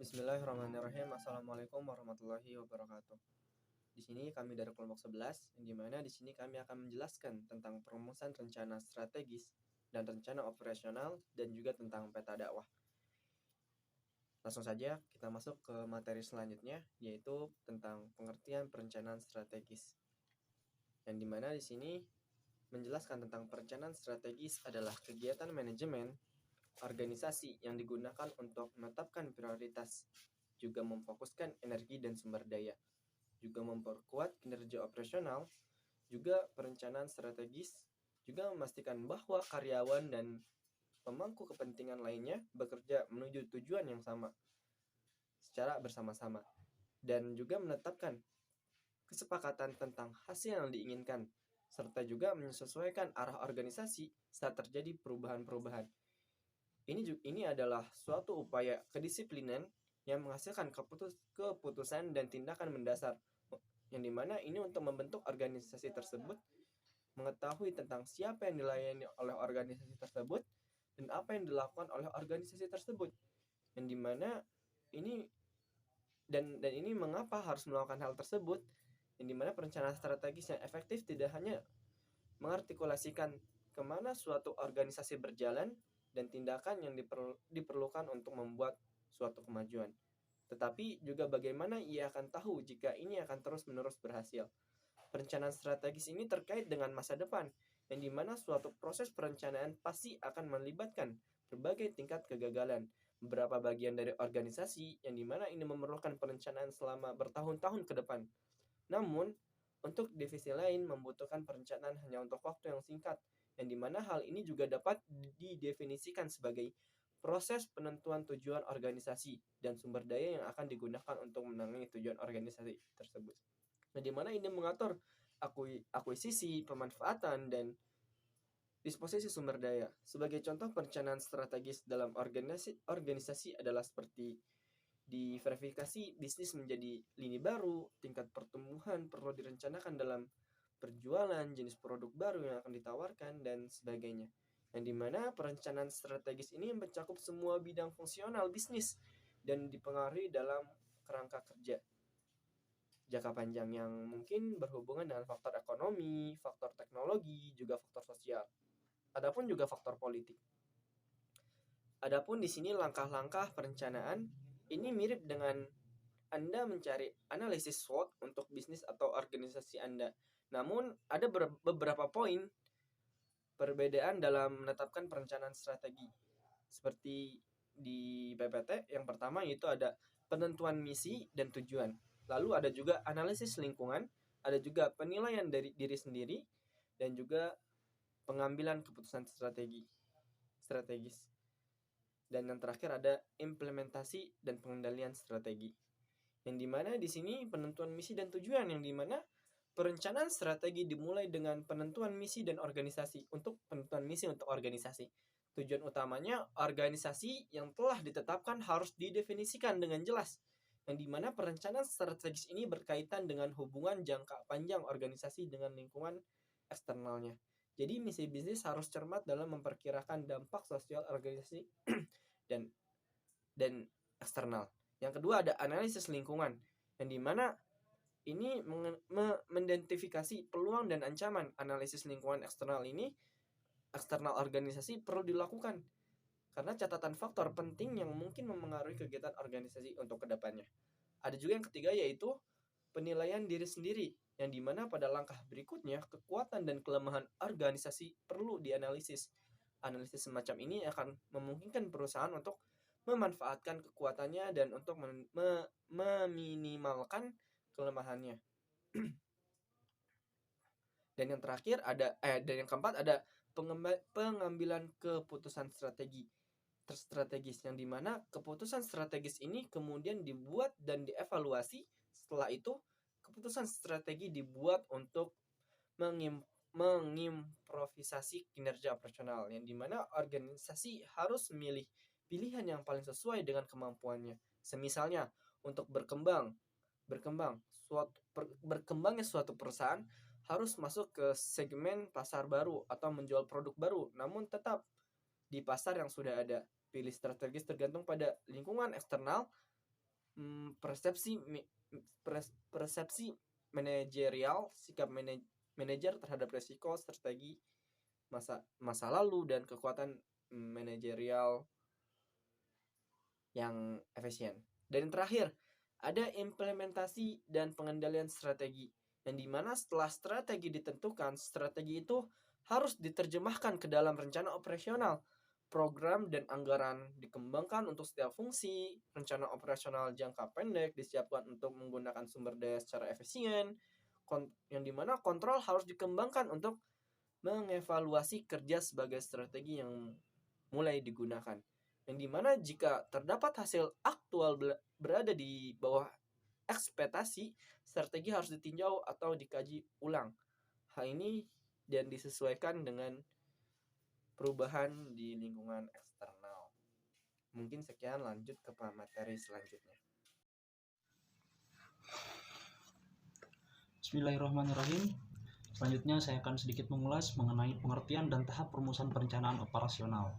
Bismillahirrahmanirrahim. Assalamualaikum warahmatullahi wabarakatuh. Di sini kami dari kelompok 11, di mana di sini kami akan menjelaskan tentang perumusan rencana strategis dan rencana operasional dan juga tentang peta dakwah. Langsung saja kita masuk ke materi selanjutnya, yaitu tentang pengertian perencanaan strategis. Yang dimana di sini menjelaskan tentang perencanaan strategis adalah kegiatan manajemen organisasi yang digunakan untuk menetapkan prioritas, juga memfokuskan energi dan sumber daya, juga memperkuat kinerja operasional, juga perencanaan strategis, juga memastikan bahwa karyawan dan pemangku kepentingan lainnya bekerja menuju tujuan yang sama secara bersama-sama, dan juga menetapkan kesepakatan tentang hasil yang diinginkan, serta juga menyesuaikan arah organisasi saat terjadi perubahan-perubahan. Ini adalah suatu upaya kedisiplinan yang menghasilkan keputusan dan tindakan mendasar, yang dimana ini untuk membentuk organisasi tersebut, mengetahui tentang siapa yang dilayani oleh organisasi tersebut dan apa yang dilakukan oleh organisasi tersebut, yang dimana ini dan ini mengapa harus melakukan hal tersebut, yang dimana perencanaan strategis yang efektif tidak hanya mengartikulasikan kemana suatu organisasi berjalan dan tindakan yang diperlukan untuk membuat suatu kemajuan, tetapi juga bagaimana ia akan tahu jika ini akan terus-menerus berhasil. Perencanaan strategis ini terkait dengan masa depan, yang dimana suatu proses perencanaan pasti akan melibatkan berbagai tingkat kegagalan, beberapa bagian dari organisasi, yang dimana ini memerlukan perencanaan selama bertahun-tahun ke depan. Namun, untuk divisi lain membutuhkan perencanaan hanya untuk waktu yang singkat, yang dimana hal ini juga dapat didefinisikan sebagai proses penentuan tujuan organisasi dan sumber daya yang akan digunakan untuk menangani tujuan organisasi tersebut. Nah, dimana ini mengatur akuisisi, pemanfaatan, dan disposisi sumber daya. Sebagai contoh perencanaan strategis dalam organisasi adalah seperti diverifikasi bisnis menjadi lini baru, tingkat pertumbuhan perlu direncanakan dalam perjualan, jenis produk baru yang akan ditawarkan, dan sebagainya. Yang dimana perencanaan strategis ini mencakup semua bidang fungsional bisnis dan dipengaruhi dalam kerangka kerja jangka panjang yang mungkin berhubungan dengan faktor ekonomi, faktor teknologi, juga faktor sosial. Adapun juga faktor politik. Adapun di sini langkah-langkah perencanaan ini mirip dengan Anda mencari analisis SWOT untuk bisnis atau organisasi Anda. Namun ada beberapa poin perbedaan dalam menetapkan perencanaan strategi. Seperti di PPT, yang pertama yaitu ada penentuan misi dan tujuan. Lalu ada juga analisis lingkungan, ada juga penilaian dari diri sendiri, dan juga pengambilan keputusan strategis. Dan yang terakhir ada implementasi dan pengendalian strategi. Yang dimana di sini penentuan misi dan tujuan, yang dimana perencanaan strategi dimulai dengan penentuan misi dan organisasi. Untuk penentuan misi untuk organisasi, tujuan utamanya organisasi yang telah ditetapkan harus didefinisikan dengan jelas, yang dimana perencanaan strategis ini berkaitan dengan hubungan jangka panjang organisasi dengan lingkungan eksternalnya. Jadi misi bisnis harus cermat dalam memperkirakan dampak sosial organisasi dan eksternal. Yang kedua ada analisis lingkungan, yang dimana ini mengidentifikasi peluang dan ancaman. Analisis lingkungan eksternal organisasi perlu dilakukan karena catatan faktor penting yang mungkin memengaruhi kegiatan organisasi untuk kedepannya. Ada juga yang ketiga yaitu penilaian diri sendiri, yang dimana pada langkah berikutnya kekuatan dan kelemahan organisasi perlu dianalisis. Analisis semacam ini akan memungkinkan perusahaan untuk memanfaatkan kekuatannya dan untuk meminimalkan kelemahannya. Dan yang terakhir dan yang keempat ada pengambilan keputusan strategis, yang dimana keputusan strategis ini kemudian dibuat dan dievaluasi. Setelah itu keputusan strategi dibuat untuk mengimprovisasi kinerja operasional, yang dimana organisasi harus memilih pilihan yang paling sesuai dengan kemampuannya. Semisalnya untuk berkembangnya suatu perusahaan harus masuk ke segmen pasar baru atau menjual produk baru, namun tetap di pasar yang sudah ada. Pilih strategis tergantung pada lingkungan eksternal persepsi manajerial, sikap manajer terhadap resiko, strategi masa lalu, dan kekuatan manajerial yang efisien. Dan yang terakhir, ada implementasi dan pengendalian strategi, yang dimana setelah strategi ditentukan, strategi itu harus diterjemahkan ke dalam rencana operasional. Program dan anggaran dikembangkan untuk setiap fungsi. Rencana operasional jangka pendek disiapkan untuk menggunakan sumber daya secara efisien, yang dimana kontrol harus dikembangkan untuk mengevaluasi kerja sebagai strategi yang mulai digunakan. Yang dimana jika terdapat hasil aktual berada di bawah ekspektasi, strategi harus ditinjau atau dikaji ulang. Hal ini dan disesuaikan dengan perubahan di lingkungan eksternal. Mungkin sekian, lanjut ke materi selanjutnya. Bismillahirrahmanirrahim. Selanjutnya saya akan sedikit mengulas mengenai pengertian dan tahap perumusan perencanaan operasional.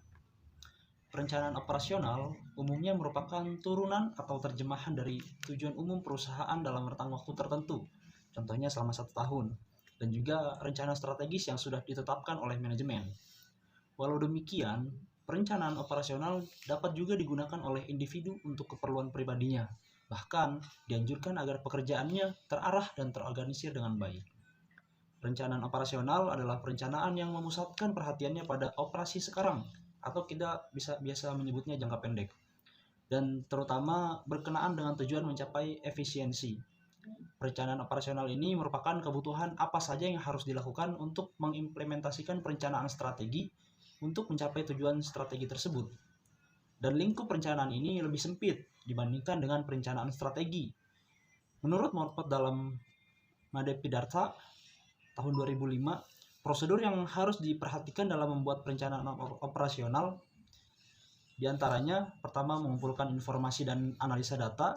Perencanaan operasional umumnya merupakan turunan atau terjemahan dari tujuan umum perusahaan dalam rentang waktu tertentu, contohnya selama 1 tahun, dan juga rencana strategis yang sudah ditetapkan oleh manajemen. Walau demikian, perencanaan operasional dapat juga digunakan oleh individu untuk keperluan pribadinya. Bahkan, dianjurkan agar pekerjaannya terarah dan terorganisir dengan baik. Perencanaan operasional adalah perencanaan yang memusatkan perhatiannya pada operasi sekarang, atau kita biasa menyebutnya jangka pendek, dan terutama berkenaan dengan tujuan mencapai efisiensi. Perencanaan operasional ini merupakan kebutuhan apa saja yang harus dilakukan untuk mengimplementasikan perencanaan strategi untuk mencapai tujuan strategi tersebut. Dan lingkup perencanaan ini lebih sempit dibandingkan dengan perencanaan strategi. Menurut Morpot dalam Madepidarta tahun 2005, prosedur yang harus diperhatikan dalam membuat perencanaan operasional diantaranya, pertama, mengumpulkan informasi dan analisa data,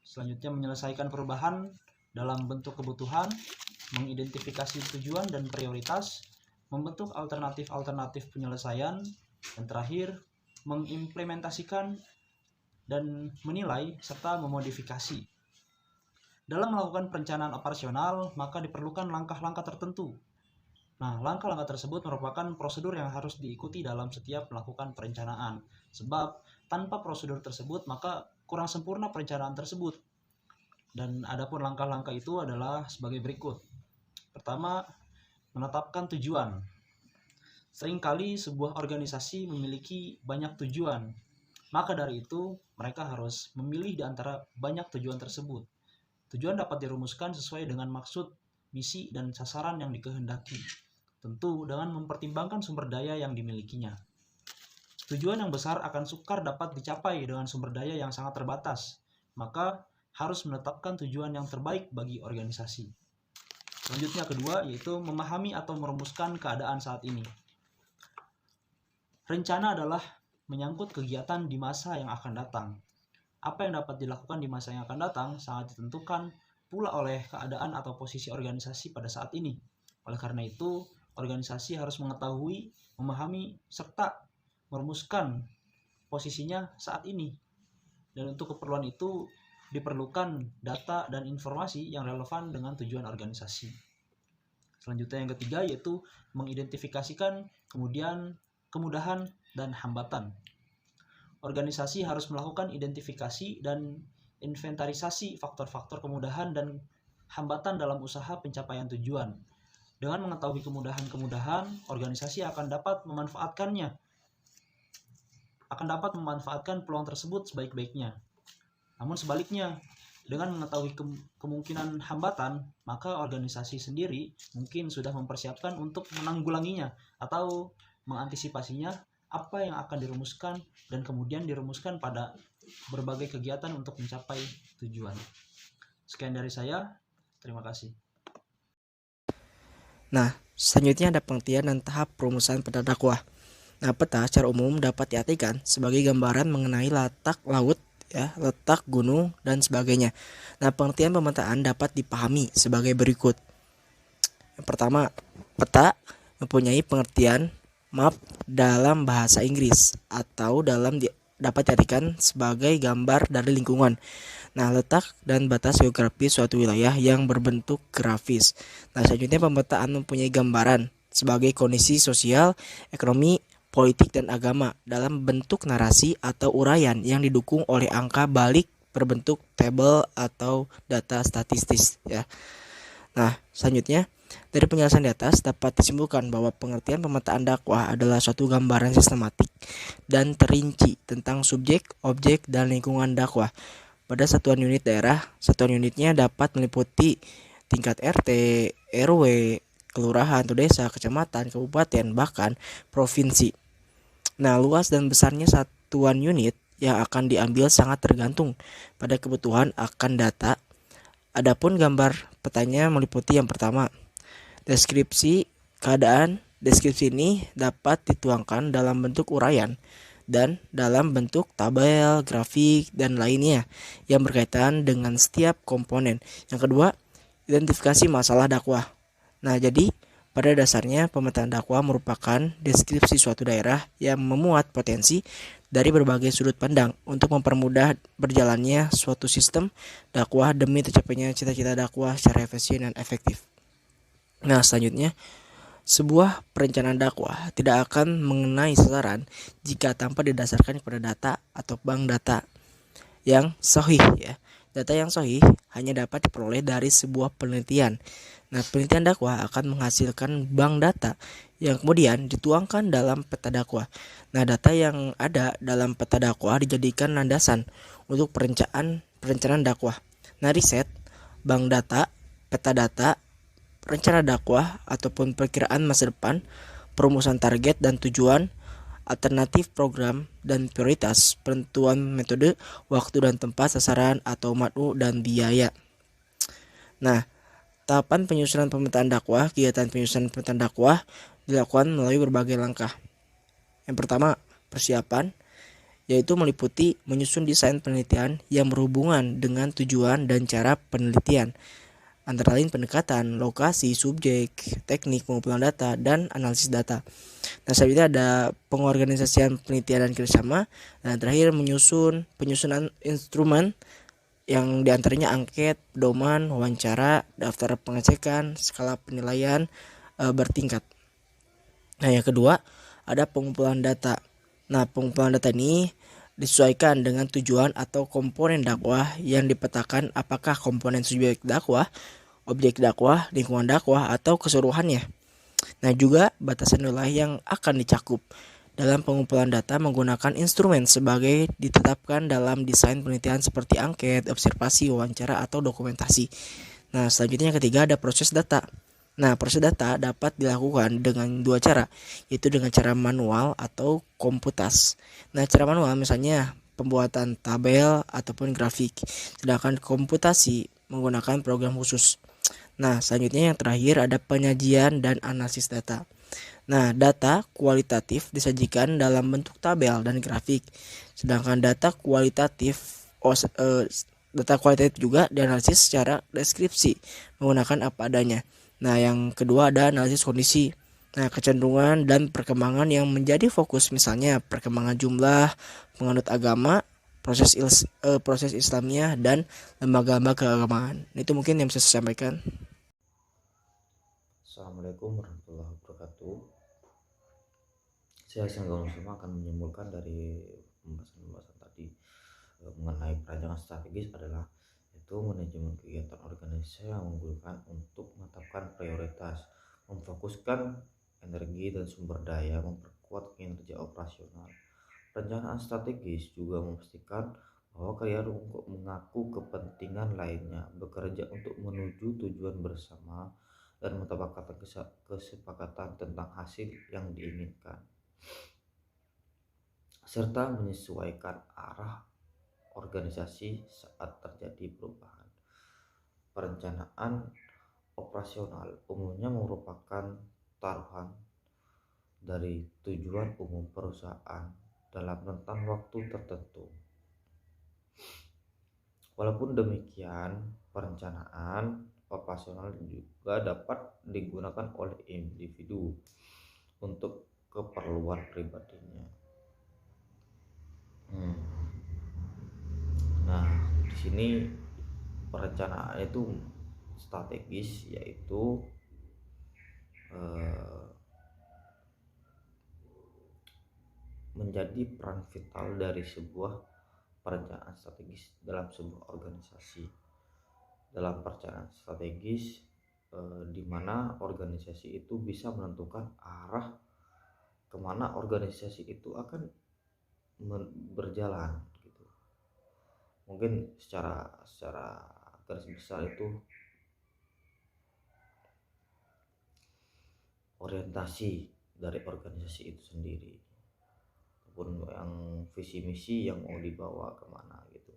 selanjutnya menyelesaikan perubahan dalam bentuk kebutuhan, mengidentifikasi tujuan dan prioritas, membentuk alternatif penyelesaian, dan terakhir, mengimplementasikan dan menilai serta memodifikasi. Dalam melakukan perencanaan operasional, maka diperlukan langkah-langkah tertentu. Nah, langkah-langkah tersebut merupakan prosedur yang harus diikuti dalam setiap melakukan perencanaan. Sebab tanpa prosedur tersebut, maka kurang sempurna perencanaan tersebut. Dan adapun langkah-langkah itu adalah sebagai berikut. Pertama, menetapkan tujuan. Seringkali sebuah organisasi memiliki banyak tujuan. Maka dari itu, mereka harus memilih di antara banyak tujuan tersebut. Tujuan dapat dirumuskan sesuai dengan maksud, misi, dan sasaran yang dikehendaki. Tentu dengan mempertimbangkan sumber daya yang dimilikinya. Tujuan yang besar akan sukar dapat dicapai dengan sumber daya yang sangat terbatas. Maka harus menetapkan tujuan yang terbaik bagi organisasi. Selanjutnya kedua, yaitu memahami atau merumuskan keadaan saat ini. Rencana adalah menyangkut kegiatan di masa yang akan datang. Apa yang dapat dilakukan di masa yang akan datang sangat ditentukan pula oleh keadaan atau posisi organisasi pada saat ini. Oleh karena itu, organisasi harus mengetahui, memahami, serta merumuskan posisinya saat ini. Dan untuk keperluan itu diperlukan data dan informasi yang relevan dengan tujuan organisasi. Selanjutnya yang ketiga, yaitu mengidentifikasikan kemudahan dan hambatan. Organisasi harus melakukan identifikasi dan inventarisasi faktor-faktor kemudahan dan hambatan dalam usaha pencapaian tujuan. Dengan mengetahui kemudahan-kemudahan, organisasi akan dapat memanfaatkan peluang tersebut sebaik-baiknya. Namun sebaliknya, dengan mengetahui kemungkinan hambatan, maka organisasi sendiri mungkin sudah mempersiapkan untuk menanggulanginya atau mengantisipasinya, apa yang akan dirumuskan dan kemudian dirumuskan pada berbagai kegiatan untuk mencapai tujuan. Sekian dari saya, terima kasih. Nah, selanjutnya ada pengertian dan tahap perumusan peta dakwah. Nah, peta secara umum dapat diartikan sebagai gambaran mengenai letak laut, letak gunung, dan sebagainya. Nah, pengertian pemetaan dapat dipahami sebagai berikut. Yang pertama, peta mempunyai pengertian map dalam bahasa Inggris atau dalam dapat diartikan sebagai gambar dari lingkungan. Nah, letak dan batas geografis suatu wilayah yang berbentuk grafis. Nah, selanjutnya pemetaan mempunyai gambaran sebagai kondisi sosial, ekonomi, politik, dan agama dalam bentuk narasi atau uraian yang didukung oleh angka balik berbentuk tabel atau data statistis ya. Nah, selanjutnya dari penjelasan di atas dapat disimpulkan bahwa pengertian pemetaan dakwah adalah suatu gambaran sistematik dan terinci tentang subjek, objek, dan lingkungan dakwah pada satuan unit daerah. Satuan unitnya dapat meliputi tingkat RT, RW, kelurahan atau desa, kecamatan, kabupaten, bahkan provinsi. Nah, luas dan besarnya satuan unit yang akan diambil sangat tergantung pada kebutuhan akan data. Adapun gambar petanya meliputi yang pertama, deskripsi keadaan. Deskripsi ini dapat dituangkan dalam bentuk uraian dan dalam bentuk tabel, grafik, dan lainnya yang berkaitan dengan setiap komponen. Yang kedua, identifikasi masalah dakwah. Nah, jadi pada dasarnya pemetaan dakwah merupakan deskripsi suatu daerah yang memuat potensi dari berbagai sudut pandang untuk mempermudah berjalannya suatu sistem dakwah demi tercapainya cita-cita dakwah secara efisien dan efektif. Nah, selanjutnya, sebuah perencanaan dakwah tidak akan mengenai sasaran jika tanpa didasarkan pada data atau bank data yang sahih ya. Data yang sahih hanya dapat diperoleh dari sebuah penelitian. Nah, penelitian dakwah akan menghasilkan bank data yang kemudian dituangkan dalam peta dakwah. Nah, data yang ada dalam peta dakwah dijadikan landasan untuk perencanaan dakwah. Nah, riset, bank data, peta data, rencana dakwah ataupun perkiraan masa depan, perumusan target dan tujuan, alternatif program dan prioritas, penentuan metode, waktu dan tempat sasaran atau mad'u dan biaya. Nah, tahapan penyusunan pemetaan dakwah, kegiatan penyusunan pemetaan dakwah dilakukan melalui berbagai langkah. Yang pertama, persiapan, yaitu meliputi menyusun desain penelitian yang berhubungan dengan tujuan dan cara penelitian, antara lain pendekatan, lokasi, subjek, teknik pengumpulan data, dan analisis data. Nah, selanjutnya ada pengorganisasian penelitian dan kerjasama, dan terakhir penyusunan instrumen yang diantaranya angket, pedoman, wawancara, daftar pengecekan, skala penilaian bertingkat. Nah, yang kedua ada pengumpulan data. Nah, pengumpulan data ini disesuaikan dengan tujuan atau komponen dakwah yang dipetakan, apakah komponen subjek dakwah, objek dakwah, lingkungan dakwah, atau keseluruhannya. Nah, juga batasan wilayah yang akan dicakup. Dalam pengumpulan data menggunakan instrumen sebagai ditetapkan dalam desain penelitian seperti angket, observasi, wawancara, atau dokumentasi. Nah, selanjutnya yang ketiga ada proses data. Nah, proses data dapat dilakukan dengan dua cara, yaitu dengan cara manual atau komputas. Nah, cara manual misalnya pembuatan tabel ataupun grafik, sedangkan komputasi menggunakan program khusus. Nah, selanjutnya yang terakhir ada penyajian dan analisis data. Nah, data kualitatif disajikan dalam bentuk tabel dan grafik, sedangkan data kualitatif juga dianalisis secara deskripsi menggunakan apa adanya. Nah, yang kedua ada analisis kondisi. Nah, kecenderungan dan perkembangan yang menjadi fokus, misalnya perkembangan jumlah penganut agama, proses Islamiyah, dan lembaga-lembaga keagamaan. Itu mungkin yang bisa saya sampaikan. Assalamualaikum warahmatullahi wabarakatuh. Saya Sanggau Muslim akan menyimpulkan dari pembahasan tadi mengenai perencanaan strategis adalah yaitu manajemen kegiatan organisasi yang mengunggulkan untuk menetapkan prioritas, memfokuskan energi dan sumber daya, memperkuat kinerja operasional. Perencanaan strategis juga memastikan bahwa karyawan mengaku kepentingan lainnya, bekerja untuk menuju tujuan bersama, dan menetapkan kesepakatan tentang hasil yang diinginkan, serta menyesuaikan arah organisasi saat terjadi perubahan. Perencanaan operasional umumnya merupakan taruhan dari tujuan umum perusahaan dalam rentang waktu tertentu. Walaupun demikian, perencanaan operasional juga dapat digunakan oleh individu untuk keperluan pribadinya. Nah, di sini perencanaan itu strategis, yaitu menjadi peran vital dari sebuah perencanaan strategis dalam sebuah organisasi. Dalam perencanaan strategis, di mana organisasi itu bisa menentukan arah kemana organisasi itu akan berjalan gitu. Mungkin secara garis besar itu orientasi dari organisasi itu sendiri, ataupun yang visi misi yang mau dibawa kemana gitu.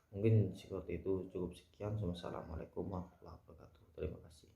Mungkin seperti itu. Cukup sekian. Wassalamualaikum warahmatullahi wabarakatuh. Terima kasih.